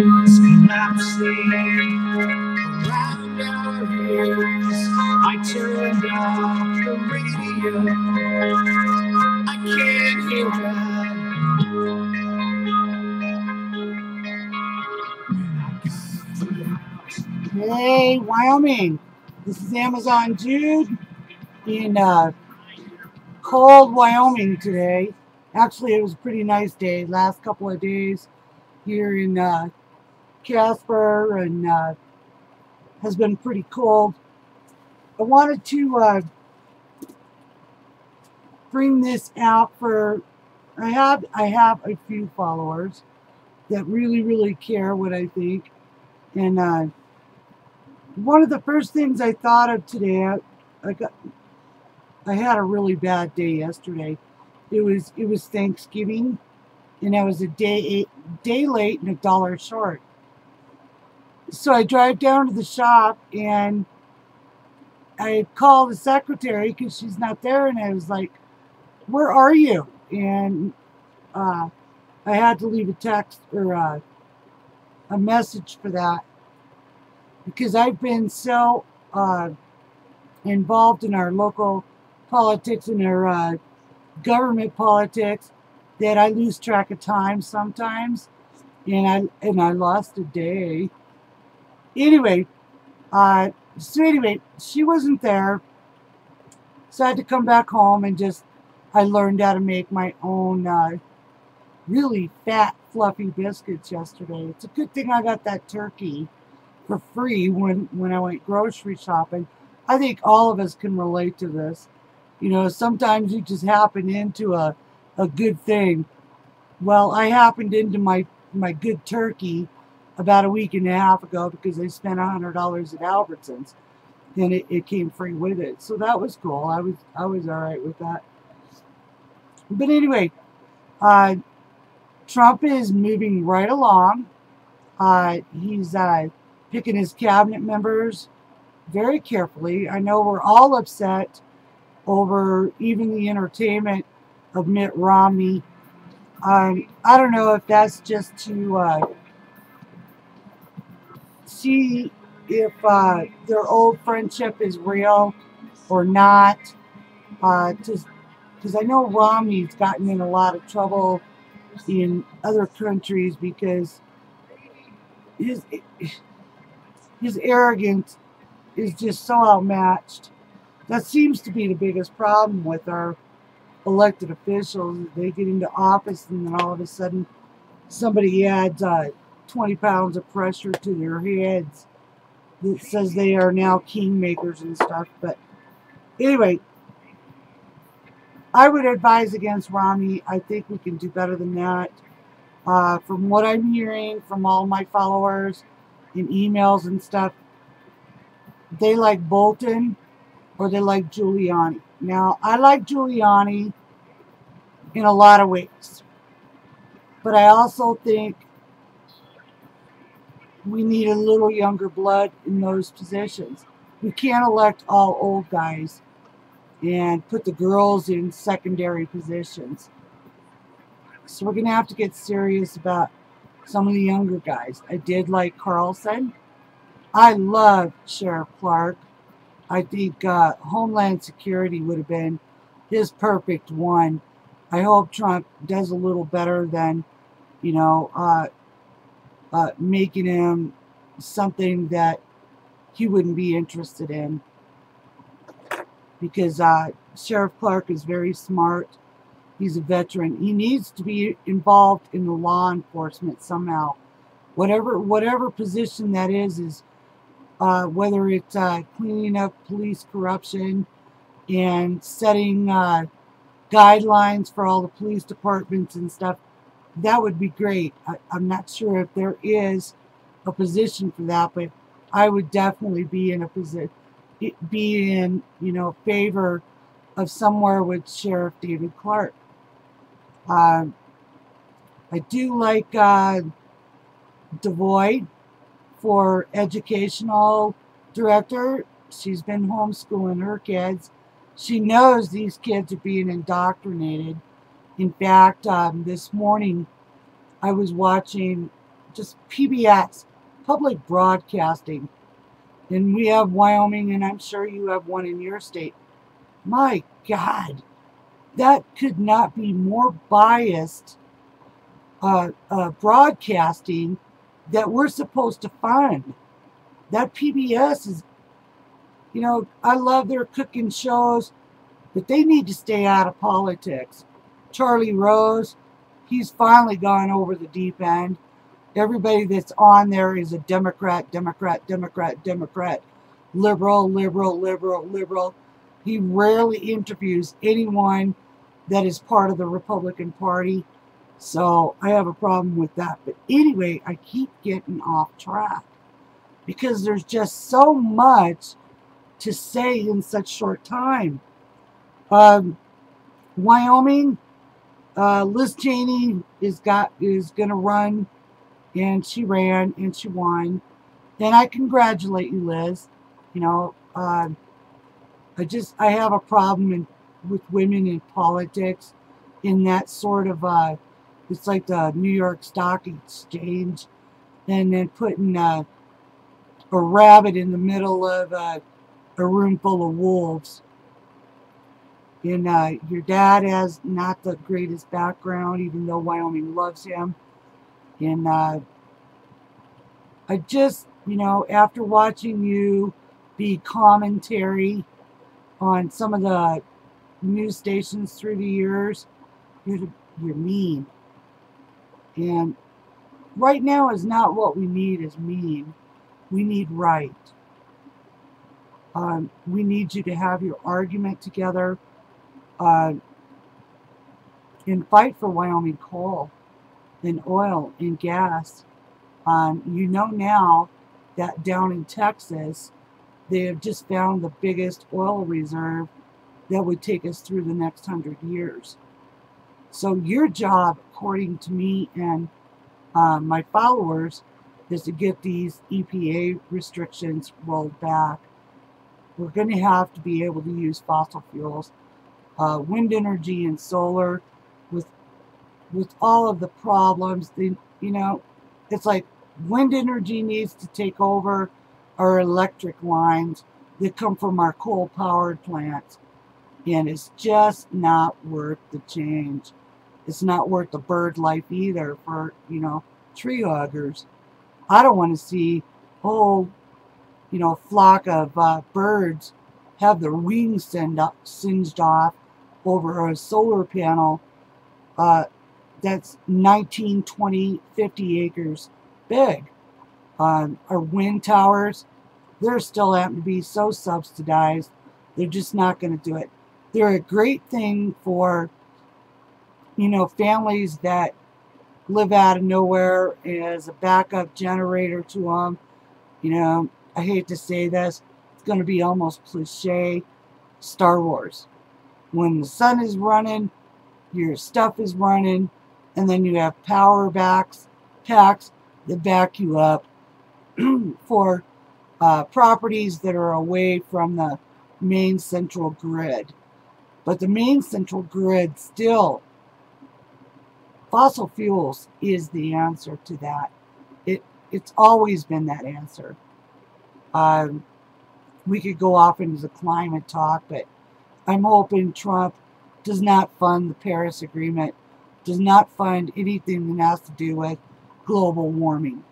walls collapsing around our ears. I turned off the radio, I can't hear it. Hey, Wyoming. This is Amazon Jude in cold Wyoming today. Actually, it was a pretty nice day. Last couple of days here in Casper, and has been pretty cold. I wanted to bring this out for, I have a few followers that really care what I think, and one of the first things I thought of today, I had a really bad day yesterday. It was Thanksgiving, and I was a day late and $1 short. So I drive down to the shop and I call the secretary because she's not there, and I was like, "Where are you?" And I had to leave a text or a message for that because I've been so involved in our local politics and our government politics that I lose track of time sometimes, and I lost a day. Anyway, she wasn't there, so I had to come back home and I learned how to make my own really fat, fluffy biscuits yesterday. It's a good thing I got that turkey for free when I went grocery shopping. I think all of us can relate to this. You know, sometimes you just happen into a good thing. Well, I happened into my good turkey about a week and a half ago because I spent $100 at Albertsons, and it came free with it. So that was cool. I was all right with that. But anyway, Trump is moving right along. He's picking his cabinet members very carefully. I know we're all upset over even the entertainment of Mitt Romney. I don't know if that's just to see if their old friendship is real or not. Because I know Romney's gotten in a lot of trouble in other countries because his arrogance is just so outmatched. That seems to be the biggest problem with our elected officials. They get into office and then all of a sudden somebody adds 20 pounds of pressure to their heads that says they are now kingmakers and stuff. But anyway, I would advise against Romney. I think we can do better than that. From what I'm hearing from all my followers in emails and stuff, they like Bolton or they like Giuliani. Now, I like Giuliani in a lot of ways, but I also think we need a little younger blood in those positions. We can't elect all old guys and put the girls in secondary positions. So we're going to have to get serious about some of the younger guys. I did like Carlson. I love Sheriff Clark. I think Homeland Security would have been his perfect one. I hope Trump does a little better than, you know, making him something that he wouldn't be interested in. Because Sheriff Clark is very smart. He's a veteran. He needs to be involved in the law enforcement somehow. Whatever position that is whether it's cleaning up police corruption and setting guidelines for all the police departments and stuff, that would be great. I'm not sure if there is a position for that, but I would definitely be in a position, favor of somewhere with Sheriff David Clark. I do like DeVoy for educational director. She's been homeschooling her kids. She knows these kids are being indoctrinated. In fact, this morning I was watching just PBS, public broadcasting. And we have Wyoming, and I'm sure you have one in your state. My God, that could not be more biased broadcasting that we're supposed to fund. That PBS is, you know, I love their cooking shows, but they need to stay out of politics. Charlie Rose, he's finally gone over the deep end. Everybody that's on there is a Democrat, Democrat, Democrat, Democrat, liberal, liberal, liberal, liberal. He rarely interviews anyone that is part of the Republican Party. So I have a problem with that. But anyway, I keep getting off track because there's just so much to say in such short time. Wyoming, Liz Cheney is going to run, and she ran and she won. And I congratulate you, Liz. You know, I have a problem with women in politics, in that sort of it's like the New York Stock Exchange, and then putting a rabbit in the middle of a room full of wolves. And your dad has not the greatest background, even though Wyoming loves him. And I just, you know, after watching you be commentary on some of the news stations through the years, you're mean. And right now is not what we need is mean. We need right. We need you to have your argument together and fight for Wyoming coal and oil and gas. You know now that down in Texas, they have just found the biggest oil reserve that would take us through the next 100 years. So your job, according to me and my followers, is to get these EPA restrictions rolled back. We're going to have to be able to use fossil fuels, wind energy and solar, with all of the problems. You know, it's like wind energy needs to take over our electric lines that come from our coal-powered plants. And it's just not worth the change. It's not worth the bird life either for, you know, tree huggers. I don't want to see a whole, you know, flock of birds have their wings singed off over a solar panel that's 19, 20, 50 acres big. Our wind towers, they're still having to be so subsidized, they're just not going to do it. They're a great thing for, you know, families that live out of nowhere as a backup generator to them. You know, I hate to say this, it's going to be almost cliche. Star Wars. When the sun is running, your stuff is running, and then you have power packs that back you up for properties that are away from the main central grid. But the main central grid still, fossil fuels is the answer to that. It's always been that answer. We could go off into the climate talk, but I'm hoping Trump does not fund the Paris Agreement, does not fund anything that has to do with global warming.